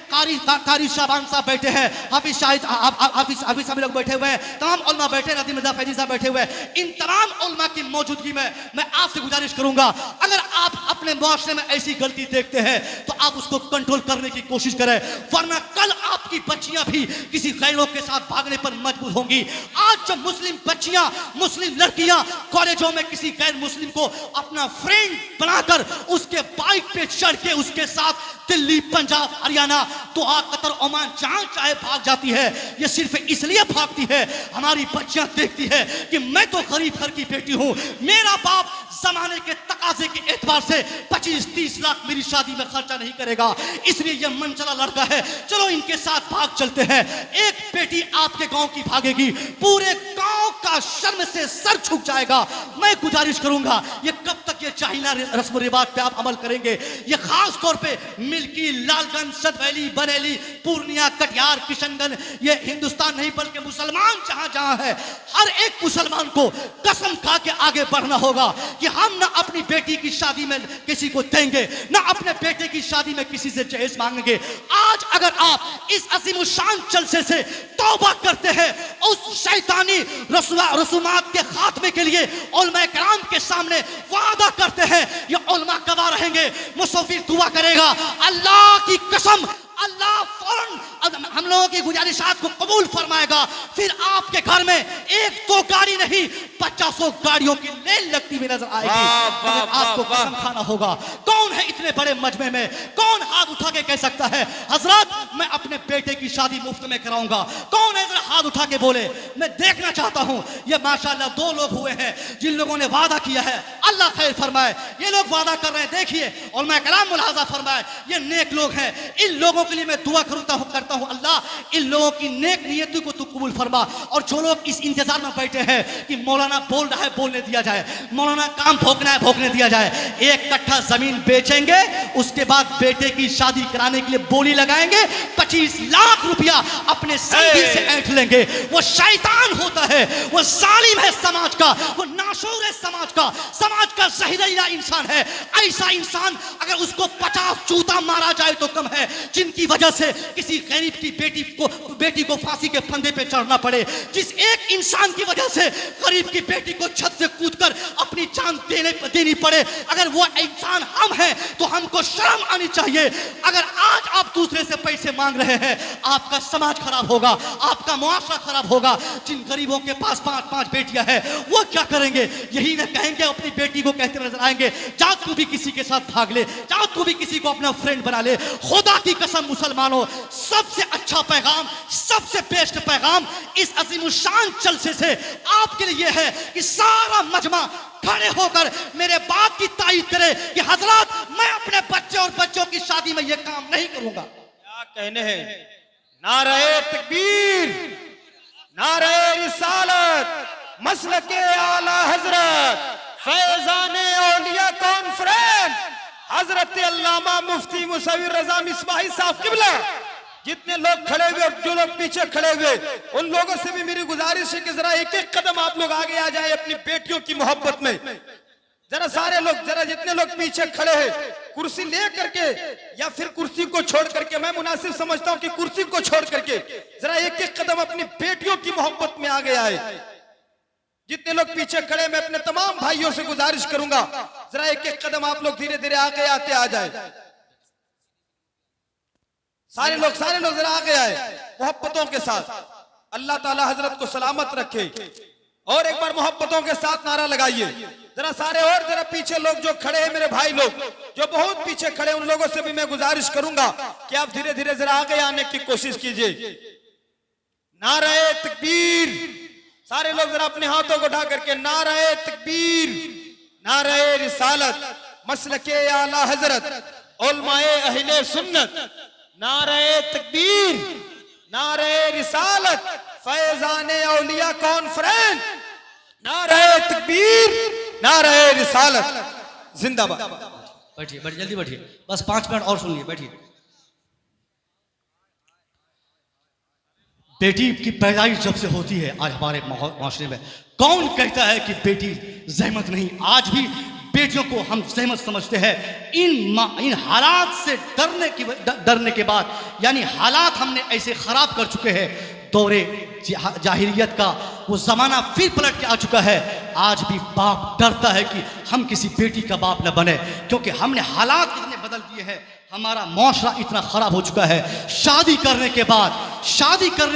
कारी शाबान साहब बैठे हैं, हाफिज शाहिद, हाफिज साहब लोग बैठे हुए हैं, तमाम उलमा बैठे, नदीम रज़ा फैज़ी साहब बैठे हुए हैं, इन तमाम उलमा की मौजूदगी में मैं आपसे गुजारिश करूंगा, अगर आप अपने मुआशरे में ऐसी गलती देखते हैं तो आप उसको कंट्रोल करने की कोशिश करें, वरना कल आपकी बच्चियां भी किसी गैरों के साथ भागने पर मजबूर होंगी। आज जब मुस्लिम बच्चियां, मुस्लिम लड़कियां कॉलेजों में किसी गैर मुस्लिम को अपना फ्रेंड बनाकर उसके बाइक पे चढ़ के उसके साथ दिल्ली, पंजाब, हरियाणा, दोहा, कतर, ओमान जहां चाहे भाग जाती है, ये सिर्फ इसलिए भागती है, हमारी बच्चियां देखती है कि मैं तो गरीब घर की बेटी हूं, मेरा बाप जमाने के तकाजे के एतबार से 25-30 लाख मेरी शादी में खर्चा नहीं करेगा, इसलिए ये मनचला लड़का है, चलो इनके साथ भाग चलते हैं। एक बेटी आपके गांव की भागेगी, पूरे गांव का शर्म से सर झुक जाएगा। मैं गुजारिश करूंगा, ये कब तक ये चाहिला रस्म रिवाज पे आप अमल करेंगे? ये खास तौर पे मिल्की, लालगंज, सदवैली, बरेली, पूर्णिया, कटिहार, किशनगंज, ये हिंदुस्तान नहीं बल्कि मुसलमान जहां जहां है, हर एक मुसलमान को कसम खा के आगे बढ़ना होगा कि हम ना अपनी बेटी की शादी में किसी को देंगे, ना अपने बेटे की शादी में किसी से जहेज मांगेंगे। आज अगर आप इस अज़ीमुशान जलसे से तौबा करते हैं, उस शैतानी रसूमात के खात्मे के लिए उलमा कराम के सामने वादा करते हैं, ये उलमा गवाह रहेंगे, मुसव्विर दुआ करेगा, अल्लाह की कसम अल्लाह फौरन हम लोगों की गुजारिशात को कबूल फरमाएगा। फिर आपके घर में एक दो गाड़ी नहीं, 50 गाड़ियों की लेन लगती हुई नजर आएगी। आपको कसम खाना होगा। कौन है इतने बड़े मजमे में, कौन हाथ उठा के कह सकता है हजरत मैं अपने बेटे की शादी मुफ्त में कराऊंगा? कौन है? जरा हाथ उठा के बोले, मैं देखना चाहता हूं। ये माशाल्लाह 2 लोग हुए हैं जिन लोगों ने वादा किया है, अल्लाह खैर फरमाए। ये लोग वादा कर रहे हैं, देखिए उलमा कराम मुलाहाजा फरमाए, ये नेक लोग हैं। इन लोगों के लिए मैं दुआ करता हूं अल्लाह इन लोगों की नेक नियतों को तू कबूल फरमा। और जो लोग इस इंतजार में बैठे हैं कि मौलाना बोल रहा है बोलने दिया जाए, मौलाना काम भोगना है भोगने दिया जाए, 1 कट्ठा जमीन बेचेंगे, उसके बाद बेटे की शादी कराने के लिए बोली लगाएंगे, 25 लाख रुपया अपने संगी से ऐंठ लेंगे। वो शैतान होता है, वो जालिम है समाज का, वो नाशूर है समाज का जहरीला इंसान है। ऐसा इंसान अगर उसको 50 जूता मारा जाए तो कम है, जिनकी वजह से किसी गरीब की बेटी को फांसी के फंदे पे चढ़ना पड़े, जिस एक इंसान की वजह से गरीब की बेटी को छत से कूदकर अपनी जान देनी पड़े, अगर वो इंसान हम हैं तो हमको शर्म आनी चाहिए। अगर आज आप दूसरे से पैसे मांग रहे हैं, आपका समाज खराब होगा, आपका मुआशरा खराब होगा। जिन गरीबों के पास 5-5 बेटियां हैं, वो क्या करेंगे? यही ना कहेंगे, अपनी बेटी को कहते नजर आएंगे, जा तू भी किसी के साथ भाग ले, जा तू भी किसी को अपना फ्रेंड बना ले। खुदा की कसम मुसलमानों, सबसे अच्छा पैगाम, सबसे बेस्ट पैगाम इस अज़ीमुशान जलसे से आपके लिए है कि सारा मजमा खड़े होकर मेरे बात की तारीफ करे कि हजरत मैं अपने बच्चे और बच्चों की शादी में यह काम नहीं करूंगा। क्या कहने हैं? नारे तकबीर, नारे रिसालत, मसलके आला हजरत, फैजाने औलिया कॉन्फ्रेंस, हजरत अल्लामा मुफ्ती मुसव्विर रजा मिसबाही साहब किबला, जितने लोग खड़े हुए और जो लोग पीछे खड़े हुए, उन लोगों से भी मेरी गुजारिश है कि जरा एक एक कदम आप लोग आगे आ जाए अपनी बेटियों की मोहब्बत में। जरा सारे लोग, जरा जितने लोग पीछे खड़े हैं, कुर्सी ले करके या फिर कुर्सी को छोड़ करके, मैं मुनासिब समझता हूं कि कुर्सी को छोड़ करके जरा एक एक कदम अपनी बेटियों की मोहब्बत में आगे आए। जितने लोग पीछे खड़े, मैं अपने तमाम भाइयों से गुजारिश करूंगा, जरा एक एक कदम आप लोग धीरे धीरे आगे आते आ जाए। सारे लोग जरा आगे आए मोहब्बतों के साथ। अल्लाह ताला हजरत को सलामत रखे। और एक बार मोहब्बतों के साथ नारा लगाइए जरा सारे, और जरा पीछे लोग जो खड़े हैं मेरे भाई लोग जो बहुत पीछे खड़े, उन लोगों से भी मैं गुजारिश करूंगा कि आप धीरे धीरे जरा आगे आने की कोशिश कीजिए। नारे तकबीर, सारे लोग जरा अपने हाथों को उठा करके नारे तकबीर, नारे रिसालत, मसलके आला हजरत उलमाए अहले सुन्नत, नारे तकबीर, नारे रिसालत, फैजाने औलिया कॉन्फ्रेंस, नारे तकबीर, नारे रिसालत, जिंदाबाद। बैठिए बैठिए, जल्दी बैठिए, बस 5 मिनट और सुनिए, बैठिए। बेटी की पैदाइश जब से होती है आज हमारे माशरे में, कौन कहता है कि बेटी जहमत नहीं? आज भी बेटियों को हम जहमत समझते हैं। इन हालात से डरने के बाद, यानी हालात हमने ऐसे खराब कर चुके हैं, दौरे जाहिलियत का वो ज़माना फिर पलट के आ चुका है। आज भी बाप डरता है कि हम किसी बेटी का बाप न बने, क्योंकि हमने हालात इतने बदल दिए हैं, हमारा माशरा इतना ख़राब हो चुका है। शादी करने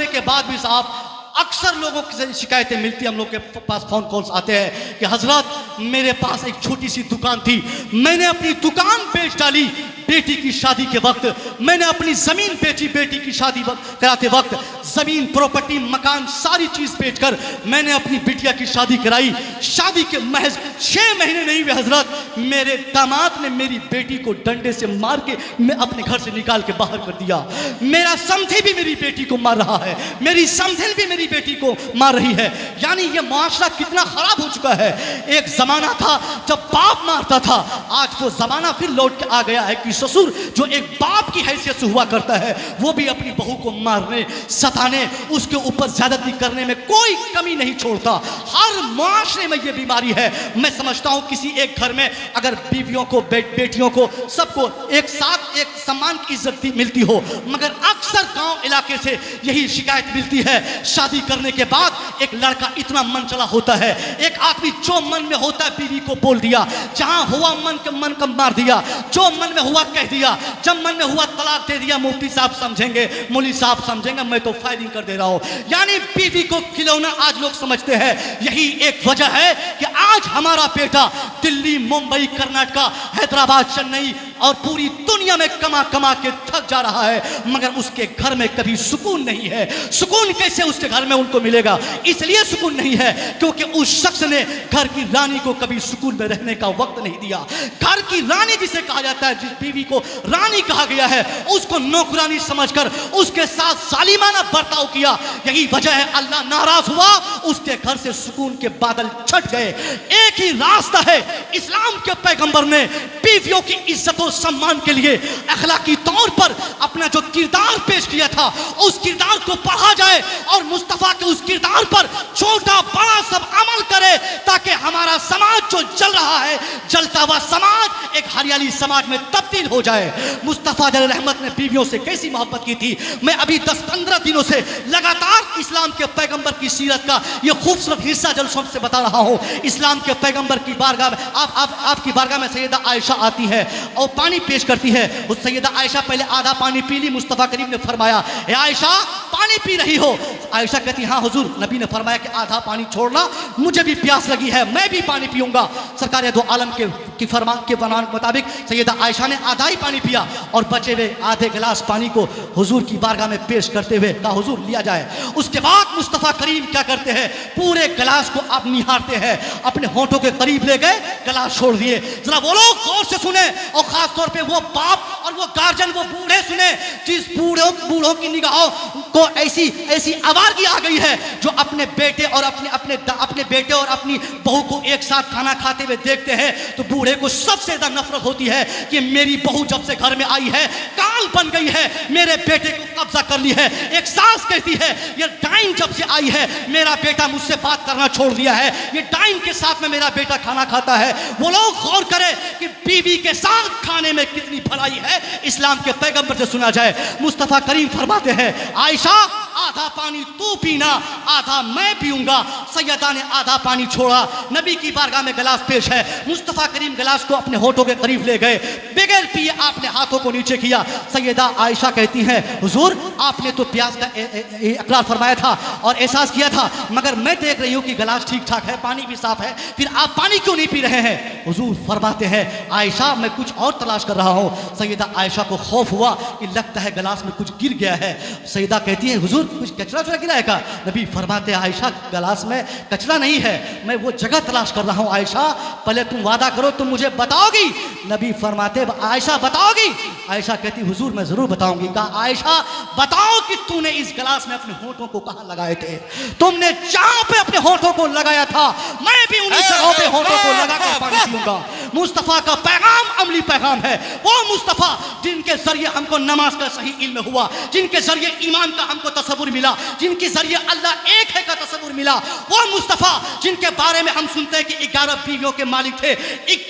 के बाद भी साहब अक्सर लोगों से शिकायतें मिलती हैं, हम लोग के पास फ़ोन कॉल्स आते हैं कि हजरत मेरे पास एक छोटी सी दुकान थी, मैंने अपनी दुकान बेच डाली बेटी की शादी के वक्त, मैंने अपनी ज़मीन बेची बेटी की शादी कराते वक्त, ज़मीन प्रॉपर्टी मकान सारी चीज़ बेचकर मैंने अपनी बिटिया की शादी कराई। शादी के महज 6 महीने नहीं हुए हजरत, मेरे दामाद ने मेरी बेटी को डंडे से मार के मैं अपने घर से निकाल के बाहर कर दिया। मेरा समधी भी मेरी बेटी को मार रहा है, मेरी समधिन भी मेरी बेटी को मार रही है। यानी ये माशरा कितना खराब हो चुका है। एक जमाना था जब बाप मारता था, आज वो जमाना फिर लौट के आ गया है कि ससुर जो एक बाप की हैसियत से हुआ करता है वो भी अपनी बहू को मारने, सताने, उसके ऊपर ज्यादती करने में कोई कमी नहीं छोड़ता। हर माशरे में ये बीमारी है। मैं समझता हूँ किसी एक घर में अगर बीवियों को बेटियों को सबको एक साथ एक सम्मान की इज्जत मिलती हो, मगर अक्सर गांव इलाके से यही शिकायत मिलती है, शादी करने के बाद एक लड़का इतना मन चला होता है, एक आदमी जो मन में होता है बीवी को बोल दिया, जहां हुआ मन का मार दिया, जो मन में हुआ कह दिया, जब मन में हुआ तलाक दे दिया। मुफ्ती साहब समझेंगे, मौलवी साहब समझेंगे, मैं तो फायरिंग कर दे रहा हूं। यानी बीवी को खिलौना आज लोग समझते हैं। यही एक वजह है कि आज हमारा बेटा दिल्ली, मुंबई, कर्नाटक, हैदराबाद, चेन्नई और पूरी दुनिया में कमा कमा के थक जा रहा है, मगर उसके घर में कभी सुकून नहीं है। सुकून कैसे उसके घर में उनको मिलेगा? इसलिए सुकून नहीं है क्योंकि उस शख्स ने घर की रानी को कभी सुकून में रहने का वक्त नहीं दिया। घर की रानी जिसे कहा जाता है, जिस बीवी को रानी कहा गया है, उसको नौकरानी समझकर उसके साथ जालिमाना बर्ताव किया। यही वजह है अल्लाह नाराज हुआ, उसके घर से सुकून के बादल छट गए। एक ही रास्ता है, इस्लाम के पैगंबर ने बीवियों की इज्जत और सम्मान के लिए अखलाकी तौर पर अपना जो किरदार पेश किया था, उस किरदार को पढ़ा जाए और मुस्तफा के उस किरदार पर छोटा बड़ा सब अमल करे, ताकि हमारा समाज जो जल रहा है, जलता हुआ समाज एक हरियाली समाज में तब्दील हो जाए। मुस्तफा जल रहमत ने बीवियों से कैसी मोहब्बत की थी। मैं अभी 10-15 दिनों से लगातार इस्लाम के पैगंबर की सीरत का ये खूबसूरत हिस्सा जलसों से बता रहा हूँ। इस्लाम के पैगंबर की बारगाह में आपकी बारगाह में सैयदा आयशा आती है और पानी पेश करती है। उस सैयदा आयशा पहले आधा पानी पी ली। मुस्तफा करीम ने फरमाया, ए आयशा पानी पी रही हो? आयशा कहती, हाँ हुजूर। नबी ने फरमाया कि आधा पानी छोड़ना, मुझे भी प्यास लगी है, मैं भी पानी पीऊंगा। सरकार दो आलम के फरमान के मुताबिक सैयदा आयशा ने आधा ही पानी पिया और बचे हुए आधे गिलास पानी को हुजूर की बारगाह में पेश करते हुए कहा, हुजूर लिया जाए। उसके बाद मुस्तफा करीम क्या करते हैं, पूरे गिलास को आप निहारते हैं, अपने होंठों के करीब ले गए, गिलास छोड़ दिए। जरा वो लोग गौर से सुने और खास तौर पे वो बाप और वो गार्जियन, वो बूढ़े सुने, जिस बूढ़ों की निगाहों को ऐसी आवारगी आ गई है, जो अपने बेटे और अपने बेटे और अपनी बहू को एक साथ खाना खाते हुए देखते हैं तो बूढ़े को सबसे ज्यादा नफरत होती है कि मेरी बहू जब से घर में आई है काल बन गई है, मेरे बेटे को कब्जा कर ली है। एक सास कहती है, ये डाइन जब से आई है मेरा बेटा मुझसे बात करना छोड़ दिया है, ये डाइन के साथ में मेरा बेटा खाना खाता है। वो लोग गौर करें कि बीवी के साथ खाने में कितनी भलाई है, इस्लाम के पैगंबर से सुना जाए। मुस्तफा करीम फरमाते हैं, आयशा आधा पानी तू पीना, आधा मैं पीऊंगा। सैयदा ने आधा पानी छोड़ा, नबी की बारगाह में गिलास पेश है, मुस्तफ़ा करीम गिलास को अपने होठों के करीब ले गए, बगैर पिए आपने हाथों को नीचे किया। सैयदा आयशा कहती हैं, हुजूर आपने तो प्यास का इकरार फरमाया था और एहसास किया था, मगर मैं देख रही हूँ कि गिलास ठीक ठाक है, पानी भी साफ है, फिर आप पानी क्यों नहीं पी रहे हैं? हुजूर फरमाते हैं, आयशा मैं कुछ और तलाश कर रहा हूँ। सैयदा आयशा को खौफ हुआ कि लगता है गिलास में कुछ गिर गया है। सैयदा कहती है, हुजूर कुछ कचरा वचरा गिरा है क्या? नबी फरमाते हैं, आयशा गिलास में कचरा नहीं है, मैं वो जगह तलाश कर रहा हूँ। आयशा पहले तुम वादा करो, तुम मुझे बताओगी? नबी फरमाते, आयशा बताओगी? आयशा कहती, हुजूर मैं जरूर बताऊंगी। कहा, आयशा बताओ कि तूने इस गिलास में अपने होठों को कहां लगाए थे? तुमने जहां पे अपने होठों को लगाया था, मैं भी उन्हीं जगहों पे होठों को लगाकर पानी पीऊंगा। मुस्तफा का पैगाम अमली पैगाम है, वो मुस्तफा जिनके जरिए हमको नमाज का सही इल्म हुआ, जिनके जरिए ईमान का हमको तसव्वुर मिला, जिनके जरिए अल्लाह एक है का तसव्वुर मिला, वो मुस्तफा जिनके बारे में हम सुनते हैं कि 11 बीवियों के मालिक थे।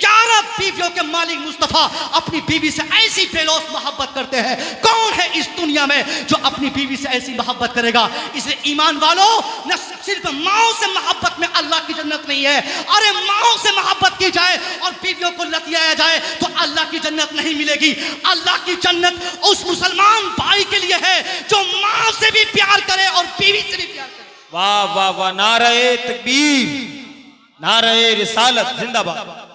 11 बीवियों के मालिक मुस्तफा अपनी बीवी से ऐसी बेलौस मोहब्बत करते हैं। कौन है इस दुनिया में जो अपनी बीवी से ऐसी मोहब्बत करेगा? इसलिए ईमान वालों, न सिर्फ माओ से मोहब्बत में अल्लाह की जन्नत नहीं है। अरे माओ से मोहब्बत की जाए और बीवियों को लतियाया जाए तो अल्लाह की जन्नत नहीं मिलेगी। अल्लाह की जन्नत उस मुसलमान भाई के लिए है जो मां से भी प्यार करे और बीवी से भी प्यार करे। वाह वाह वाह, नारे तकबीर, नारे रिसालत, जिंदाबाद।